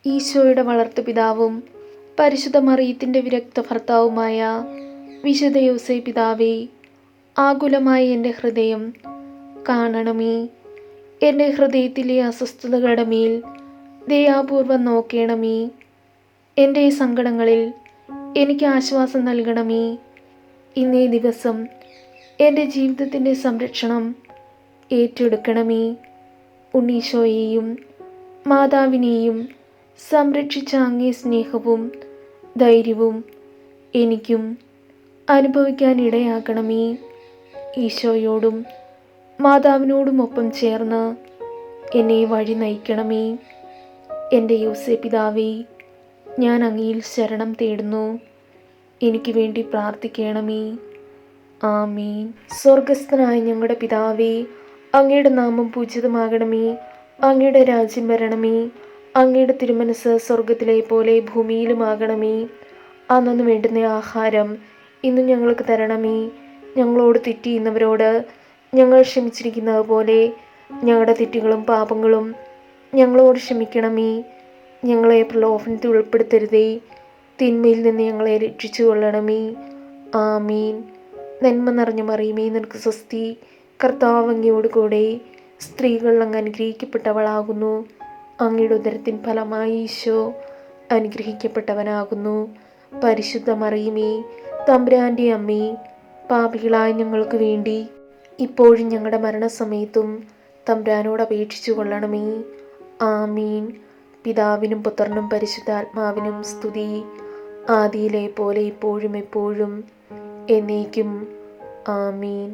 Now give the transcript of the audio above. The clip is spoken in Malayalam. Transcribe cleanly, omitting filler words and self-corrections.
ഈശോയുടെ വളർത്തുപിതാവും പരിശുദ്ധ മറിയത്തിൻ്റെ വിരക്ത ഭർത്താവുമായ വിശുദ്ധ യോസേ പിതാവേ, ആകുലമായ എൻ്റെ ഹൃദയം കാണണമേ. എൻ്റെ ഹൃദയത്തിലെ അസ്വസ്ഥതകളുടെ മേൽ ദയാപൂർവം നോക്കണമേ. എൻ്റെ സങ്കടങ്ങളിൽ എനിക്ക് ആശ്വാസം നൽകണമേ. ഇന്നേ ദിവസം എൻ്റെ ജീവിതത്തിൻ്റെ സംരക്ഷണം ഏറ്റെടുക്കണമേ. ഉണ്ണീശോയെയും മാതാവിനെയും സംരക്ഷിച്ച അങ്ങേ സ്നേഹവും ധൈര്യവും എനിക്കും അനുഭവിക്കാൻ ഇടയാക്കണമേ. ഈശോയോടും മാതാവിനോടുമൊപ്പം ചേർന്ന് എന്നെ വഴി നയിക്കണമേ. എൻ്റെ യോസേ പിതാവേ, ഞാൻ അങ്ങയിൽ ശരണം തേടുന്നു. എനിക്ക് വേണ്ടി പ്രാർത്ഥിക്കണമേ. ആമീൻ. സ്വർഗസ്ഥനായ ഞങ്ങളുടെ പിതാവേ, അങ്ങയുടെ നാമം പൂജിതമാകണമേ. അങ്ങയുടെ രാജ്യം വരണമേ. അങ്ങയുടെ തിരുമനസ് സ്വർഗത്തിലെ പോലെ ഭൂമിയിലുമാകണമേ. അന്നു വേണ്ടുന്ന ആഹാരം ഇന്ന് ഞങ്ങൾക്ക് തരണമേ. ഞങ്ങളോട് തെറ്റ് ചെയ്യുന്നവരോട് ഞങ്ങൾ ക്ഷമിച്ചിരിക്കുന്നത് പോലെ ഞങ്ങളുടെ തെറ്റുകളും പാപങ്ങളും ഞങ്ങളോട് ക്ഷമിക്കണമേ. ഞങ്ങളെ പ്രലോഭനത്തിൽ ഉൾപ്പെടുത്തരുതേ, തിന്മയിൽ നിന്ന് ഞങ്ങളെ രക്ഷിച്ചു കൊള്ളണമേ. ആമീൻ. നന്മ നിറഞ്ഞ മറിയമേ, നിനക്ക് സ്വസ്തി. കർത്താവ് അങ്ങയോട് കൂടെ സ്ത്രീകൾ അങ്ങ് അനുഗ്രഹിക്കപ്പെട്ടവളാകുന്നു. അങ്ങയുടെ ഉദരത്തിൻ ഫലമായി ഈശോ അനുഗ്രഹിക്കപ്പെട്ടവനാകുന്നു. പരിശുദ്ധ മറിയമേ, തമ്പുരാൻ്റെ അമ്മേ, പാപികളായ ഞങ്ങൾക്ക് വേണ്ടി ഇപ്പോഴും ഞങ്ങളുടെ മരണസമയത്തും തമ്പുരാനോട് അപേക്ഷിച്ചു കൊള്ളണമേ. ആമീൻ. പിതാവിനും പുത്രനും പരിശുദ്ധാത്മാവിനും സ്തുതി, ആദിയിലെ പോലെ ഇപ്പോഴും എപ്പോഴും എന്നേക്കും. ആമീൻ.